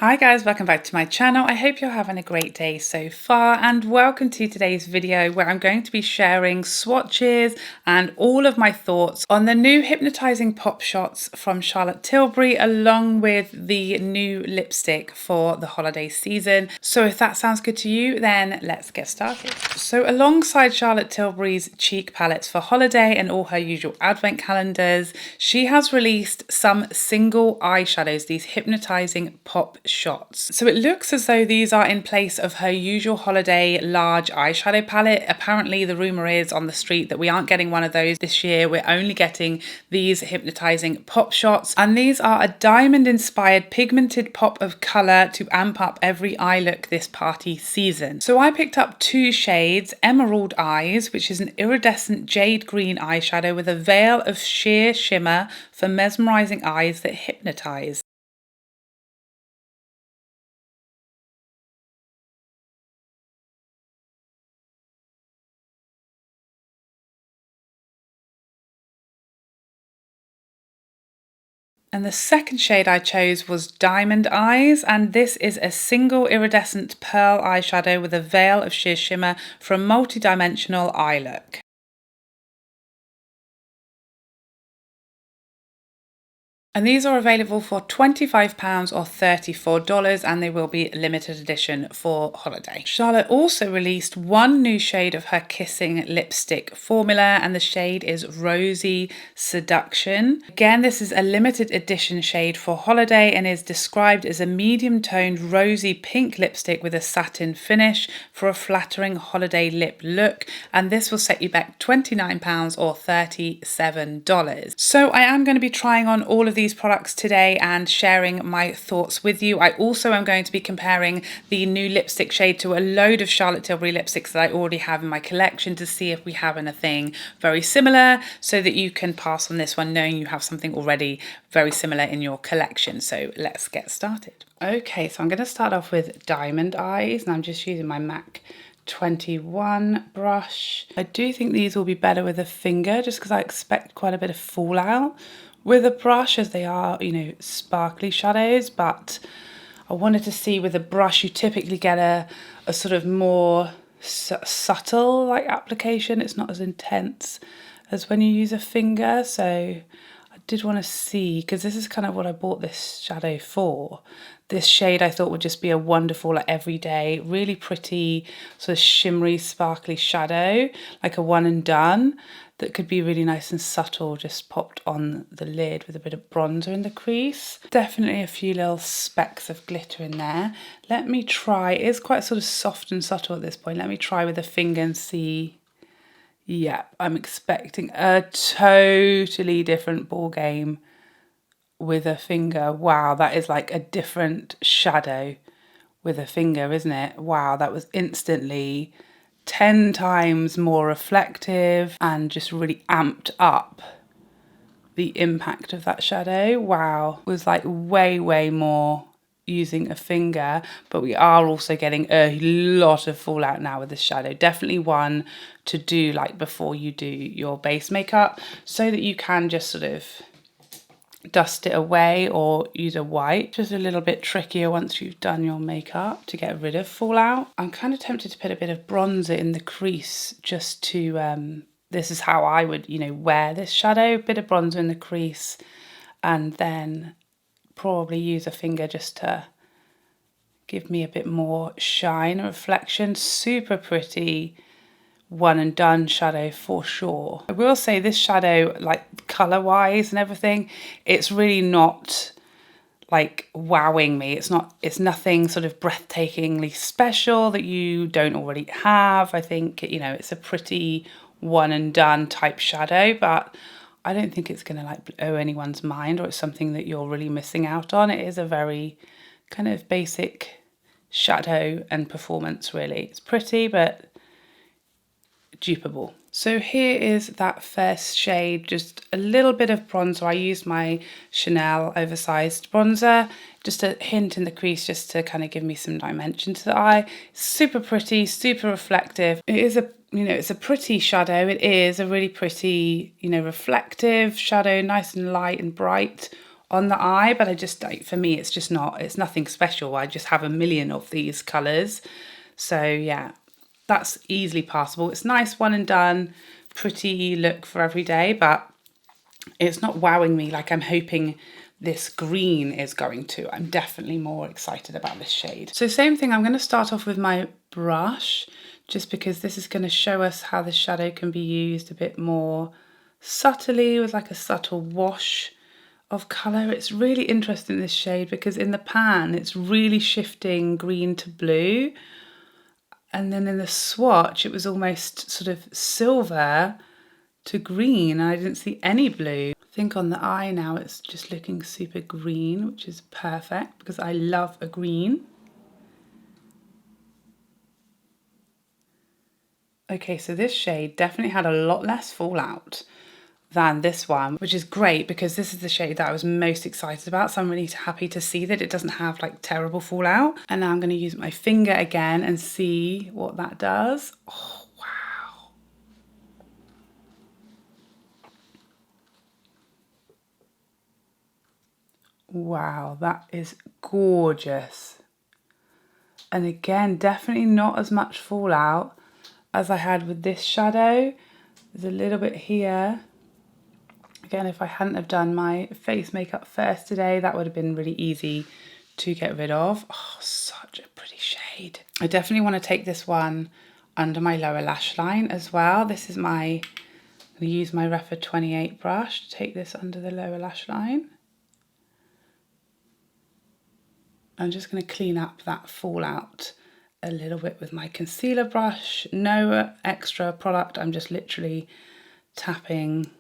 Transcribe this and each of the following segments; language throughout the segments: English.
Hi guys, welcome back to my channel. I hope you're having a great day so far, and welcome to today's video where I'm going to be sharing swatches and all of my thoughts on the new Hypnotising Pop Shots from Charlotte Tilbury, along with the new lipstick for the holiday season. So if that sounds good to you, then let's get started. So alongside Charlotte Tilbury's cheek palettes for holiday and all her usual advent calendars, she has released some single eyeshadows, these Hypnotising Pop Shots. So it looks as though these are in place of her usual holiday large eyeshadow palette. Apparently the rumor is on the street that we aren't getting one of those this year. We're only getting these Hypnotising Pop Shots, and these are a diamond inspired pigmented pop of colour to amp up every eye look this party season. So I picked up two shades: Emerald Eyes, which is an iridescent jade green eyeshadow with a veil of sheer shimmer for mesmerising eyes that hypnotise. And the second shade I chose was Diamond Eyes, and this is a single iridescent pearl eyeshadow with a veil of sheer shimmer for a multi-dimensional eye look. And these are available for £25 or $34, and they will be limited edition for holiday. Charlotte also released one new shade of her Kissing lipstick formula, and the shade is Rosy Seduction. Again, this is a limited edition shade for holiday and is described as a medium toned rosy pink lipstick with a satin finish for a flattering holiday lip look, and this will set you back £29 or $37. So I am going to be trying on all of these products today and sharing my thoughts with you. I also am going to be comparing the new lipstick shade to a load of Charlotte Tilbury lipsticks that I already have in my collection to see if we have anything very similar, so that you can pass on this one knowing you have something already very similar in your collection. So let's get started. Okay, so I'm going to start off with Diamond Eyes, and I'm just using my MAC 21 brush. I do think these will be better with a finger just because I expect quite a bit of fallout with a brush, as they are, sparkly shadows. But I wanted to see with a brush you typically get a sort of more subtle like application. It's not as intense as when you use a finger. So I did want to see, because this is kind of what I bought this shadow for. This shade I thought would just be a wonderful, like, everyday, really pretty, sort of shimmery, sparkly shadow, like a one and done, that could be really nice and subtle, just popped on the lid with a bit of bronzer in the crease. Definitely a few little specks of glitter in there. Let me try, it is quite sort of soft and subtle at this point. Let me try with a finger and see. Yeah, I'm expecting a totally different ball game with a finger. Wow, that is like a different shadow with a finger, isn't it? Wow, that was instantly 10 times more reflective and just really amped up the impact of that shadow. Wow, it was like way more using a finger, but we are also getting a lot of fallout now with this shadow. Definitely one to do like before you do your base makeup, so that you can just sort of dust it away or use a white. Just a little bit trickier once you've done your makeup to get rid of fallout. I'm kind of tempted to put a bit of bronzer in the crease just to, this is how I would, wear this shadow. A bit of bronzer in the crease, and then probably use a finger just to give me a bit more shine and reflection. Super pretty one and done shadow for sure. I will say this shadow, like color wise and everything, it's really not like wowing me. It's nothing sort of breathtakingly special that you don't already have. I think, it's a pretty one and done type shadow, but I don't think it's gonna like blow anyone's mind, or it's something that you're really missing out on. It is a very kind of basic shadow and performance, really. It's pretty, but dupeable. So here is that first shade, just a little bit of bronzer. I used my Chanel oversized bronzer, just a hint in the crease just to kind of give me some dimension to the eye. Super pretty, super reflective. It is it's a pretty shadow. It is a really pretty, reflective shadow, nice and light and bright on the eye, but I just don't, for me, it's just not, it's nothing special. I just have a million of these colours. So yeah, that's easily passable. It's nice, one and done, pretty look for every day, but it's not wowing me like I'm hoping this green is going to. I'm definitely more excited about this shade. So same thing, I'm going to start off with my brush, just because this is going to show us how the shadow can be used a bit more subtly with like a subtle wash of colour. It's really interesting, this shade, because in the pan it's really shifting green to blue, and then in the swatch it was almost sort of silver to green. I didn't see any blue. I think on the eye now it's just looking super green, which is perfect because I love a green. Okay, so this shade definitely had a lot less fallout than this one, which is great because this is the shade that I was most excited about. So I'm really happy to see that it doesn't have like terrible fallout. And now I'm going to use my finger again and see what that does. Oh, wow. Wow, that is gorgeous. And again, definitely not as much fallout as I had with this shadow. There's a little bit here. Again, if I hadn't have done my face makeup first today, that would have been really easy to get rid of. Oh, such a pretty shade. I definitely want to take this one under my lower lash line as well. This is my, I'm going to use my Rephr 28 brush to take this under the lower lash line. I'm just going to clean up that fallout a little bit with my concealer brush. No extra product, I'm just literally tapping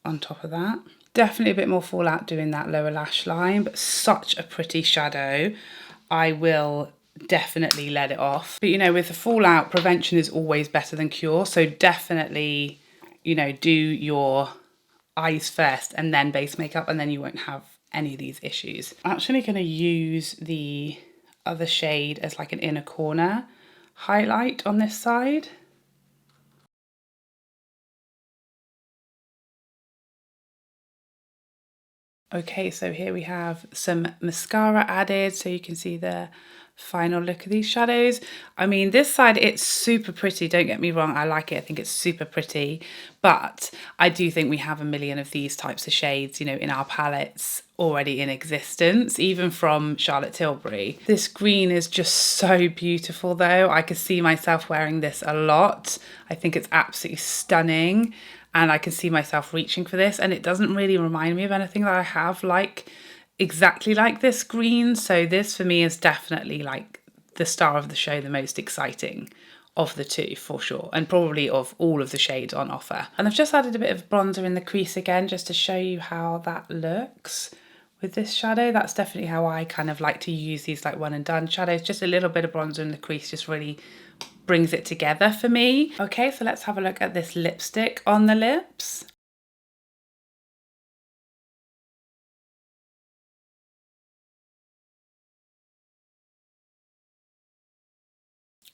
on top of that. Definitely a bit more fallout doing that lower lash line, but such a pretty shadow. I will definitely let it off. But you know, with the fallout, prevention is always better than cure. So definitely, you know, do your eyes first and then base makeup, and then you won't have any of these issues. I'm actually going to use the other shade as like an inner corner highlight on this side. Okay, so here we have some mascara added, so you can see the final look of these shadows. I mean, this side, it's super pretty, don't get me wrong, I like it, I think it's super pretty, but I do think we have a million of these types of shades, you know, in our palettes already in existence, even from Charlotte Tilbury. This green is just so beautiful though. I could see myself wearing this a lot. I think it's absolutely stunning. And I can see myself reaching for this, and it doesn't really remind me of anything that I have like exactly like this green. So this for me is definitely like the star of the show, the most exciting of the two for sure, and probably of all of the shades on offer. And I've just added a bit of bronzer in the crease again just to show you how that looks with this shadow. That's definitely how I kind of like to use these like one and done shadows. Just a little bit of bronzer in the crease just really brings it together for me. Okay, so let's have a look at this lipstick on the lips.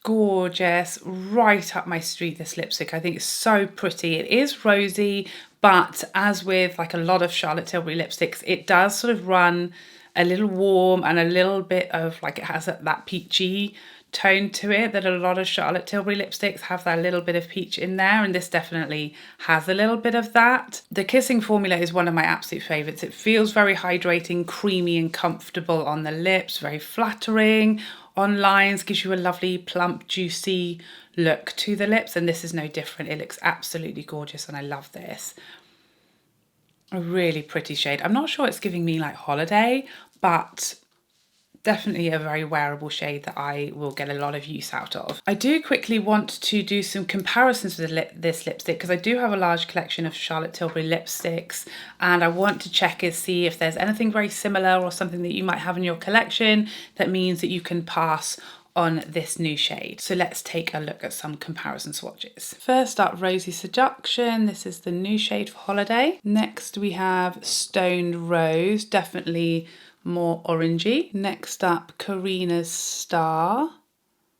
Gorgeous, right up my street, this lipstick. I think it's so pretty. It is rosy, but as with like a lot of Charlotte Tilbury lipsticks, it does sort of run a little warm and a little bit of like, it has that peachy tone to it that a lot of Charlotte Tilbury lipsticks have, that little bit of peach in there, and this definitely has a little bit of that. The kissing formula is one of my absolute favorites. It feels very hydrating, creamy and comfortable on the lips, very flattering on lines, gives you a lovely plump juicy look to the lips, and this is no different. It looks absolutely gorgeous and I love this. A really pretty shade. I'm not sure it's giving me like holiday, but definitely a very wearable shade that I will get a lot of use out of. I do quickly want to do some comparisons with this lipstick because I do have a large collection of Charlotte Tilbury lipsticks, and I want to check and see if there's anything very similar or something that you might have in your collection that means that you can pass on this new shade. So let's take a look at some comparison swatches. First up, Rosy Seduction. This is the new shade for holiday. Next we have Stoned Rose, definitely more orangey. Next up, Karina's Star.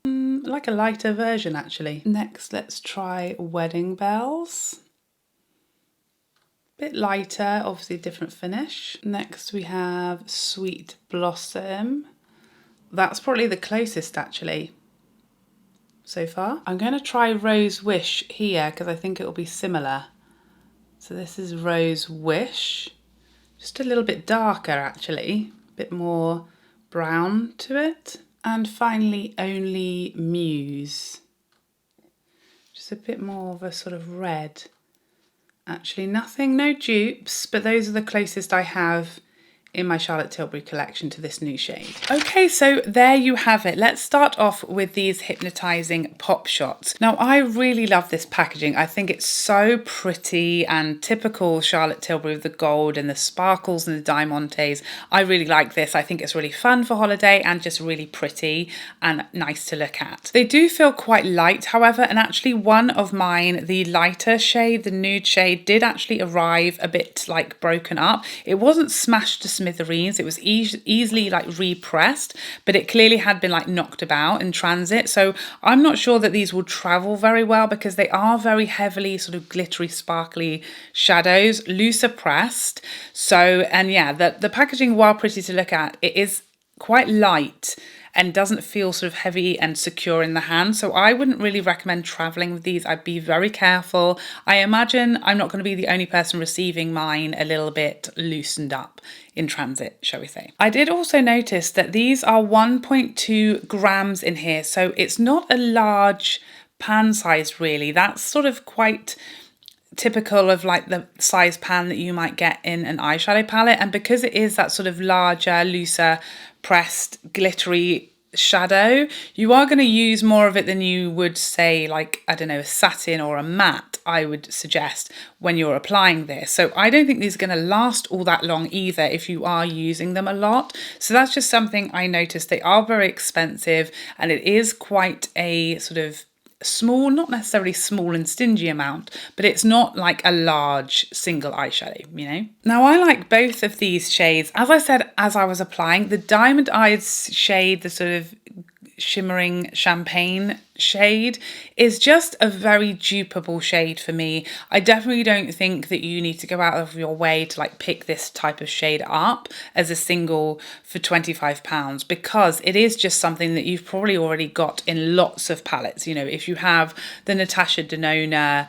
Like a lighter version actually. Next, let's try Wedding Bells. Bit lighter, obviously a different finish. Next we have Sweet Blossom. That's probably the closest actually so far. I'm going to try Rose Wish here because I think it will be similar. So this is Rose Wish. Just a little bit darker actually, a bit more brown to it. And finally Only Muse. Just a bit more of a sort of red. Actually nothing, no dupes, but those are the closest I have in my Charlotte Tilbury collection to this new shade. Okay, so there you have it. Let's start off with these hypnotizing pop shots. Now, I really love this packaging. I think it's so pretty and typical Charlotte Tilbury with the gold and the sparkles and the diamantes. I really like this. I think it's really fun for holiday and just really pretty and nice to look at. They do feel quite light, however, and actually one of mine, the lighter shade, the nude shade, did actually arrive a bit like broken up. It wasn't smashed to smithereens, it was easily like repressed, but it clearly had been like knocked about in transit. So I'm not sure that these will travel very well because they are very heavily sort of glittery, sparkly shadows, looser pressed. So, and yeah, the packaging, while pretty to look at, it is quite light and doesn't feel sort of heavy and secure in the hand. So I wouldn't really recommend traveling with these. I'd be very careful. I imagine I'm not going to be the only person receiving mine a little bit loosened up in transit, shall we say. I did also notice that these are 1.2 grams in here. So it's not a large pan size really. That's sort of quite typical of like the size pan that you might get in an eyeshadow palette. And because it is that sort of larger, looser, pressed, glittery shadow, you are going to use more of it than you would say like, I don't know, a satin or a matte, I would suggest, when you're applying this. So I don't think these are going to last all that long either if you are using them a lot. So that's just something I noticed. They are very expensive and it is quite a sort of small, not necessarily small and stingy amount, but it's not like a large single eyeshadow, you know. Now I like both of these shades. As I said, as I was applying, the Diamond Eyes shade, the sort of shimmering champagne shade, is just a very dupeable shade for me. I definitely don't think that you need to go out of your way to like pick this type of shade up as a single for £25 because it is just something that you've probably already got in lots of palettes. You know, if you have the Natasha Denona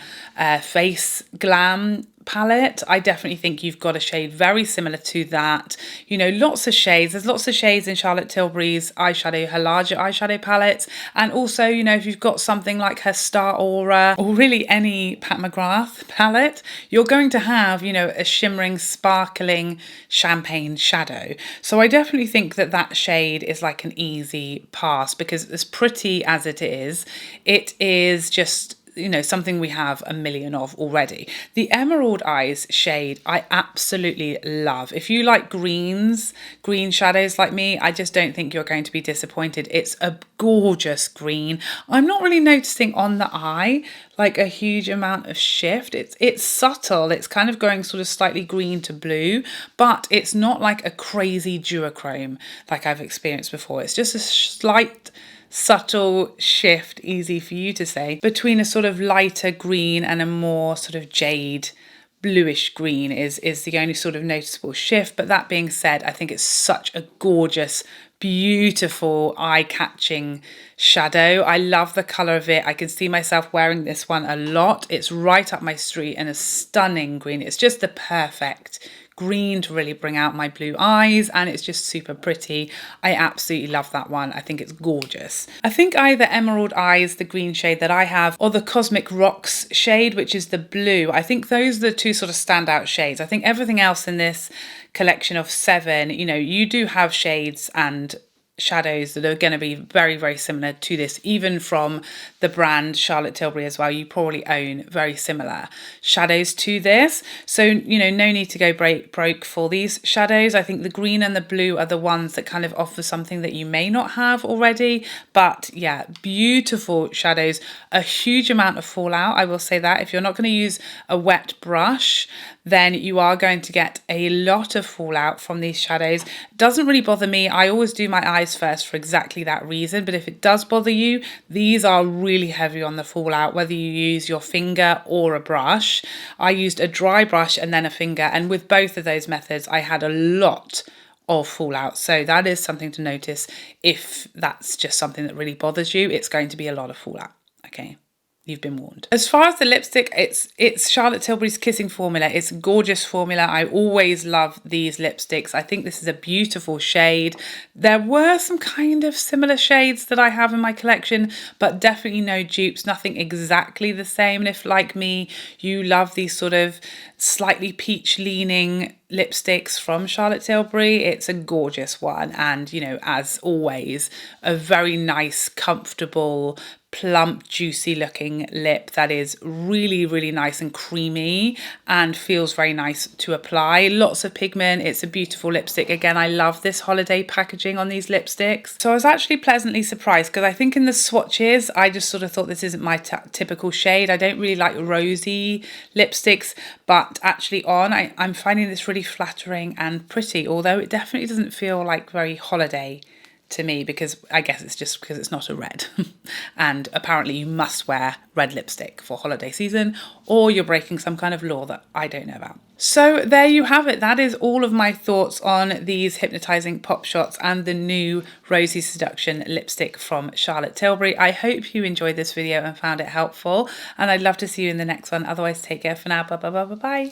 Face Glam palette, I definitely think you've got a shade very similar to that. You know, lots of shades. There's lots of shades in Charlotte Tilbury's eyeshadow, her larger eyeshadow palettes. And also, you know, if you've got something like her Star Aura or really any Pat McGrath palette, you're going to have, you know, a shimmering, sparkling champagne shadow. So I definitely think that that shade is like an easy pass because as pretty as it is just, you know, something we have a million of already. The Emerald Eyes shade I absolutely love. If you like green shadows like me, I just don't think you're going to be disappointed. It's a gorgeous green. I'm not really noticing on the eye like a huge amount of shift. It's subtle. It's kind of going sort of slightly green to blue, but it's not like a crazy duochrome like I've experienced before. It's just a slight subtle shift, easy for you to say, between a sort of lighter green and a more sort of jade bluish green is the only sort of noticeable shift. But that being said, I think it's such a gorgeous, beautiful, eye-catching shadow. I love the colour of it. I can see myself wearing this one a lot. It's right up my street and a stunning green. It's just the perfect green to really bring out my blue eyes, and it's just super pretty. I absolutely love that one. I think it's gorgeous. I think either Emerald Eyes, the green shade that I have, or the Cosmic Rocks shade, which is the blue. I think those are the two sort of standout shades. I think everything else in this collection of 7, you know, you do have shades and shadows that are going to be very, very similar to this, even from the brand Charlotte Tilbury as well. You probably own very similar shadows to this, so you know, no need to go broke for these shadows. I think the green and the blue are the ones that kind of offer something that you may not have already. But yeah, beautiful shadows, a huge amount of fallout, I will say that. If you're not going to use a wet brush, then you are going to get a lot of fallout from these shadows. It doesn't really bother me. I always do my eyes first for exactly that reason, but if it does bother you, these are really heavy on the fallout, whether you use your finger or a brush. I used a dry brush and then a finger, and with both of those methods, I had a lot of fallout. So that is something to notice. If that's just something that really bothers you, it's going to be a lot of fallout. Okay, you've been warned. As far as the lipstick, it's Charlotte Tilbury's Kissing formula. It's a gorgeous formula. I always love these lipsticks. I think this is a beautiful shade. There were some kind of similar shades that I have in my collection, but definitely no dupes, nothing exactly the same. And if, like me, you love these sort of slightly peach leaning lipsticks from Charlotte Tilbury, it's a gorgeous one. And, you know, as always, a very nice, comfortable, plump, juicy looking lip that is really, really nice and creamy and feels very nice to apply. Lots of pigment. It's a beautiful lipstick. Again, I love this holiday packaging on these lipsticks. So I was actually pleasantly surprised, because I think in the swatches, I just sort of thought this isn't my typical shade. I don't really like rosy lipsticks, but actually I'm finding this really flattering and pretty, although it definitely doesn't feel like very holiday to me, because I guess it's just because it's not a red. And apparently you must wear red lipstick for holiday season, or you're breaking some kind of law that I don't know about. So there you have it. That is all of my thoughts on these hypnotizing pop shots and the new Rosy Seduction lipstick from Charlotte Tilbury. I hope you enjoyed this video and found it helpful, and I'd love to see you in the next one. Otherwise, take care for now. Bye bye bye bye bye.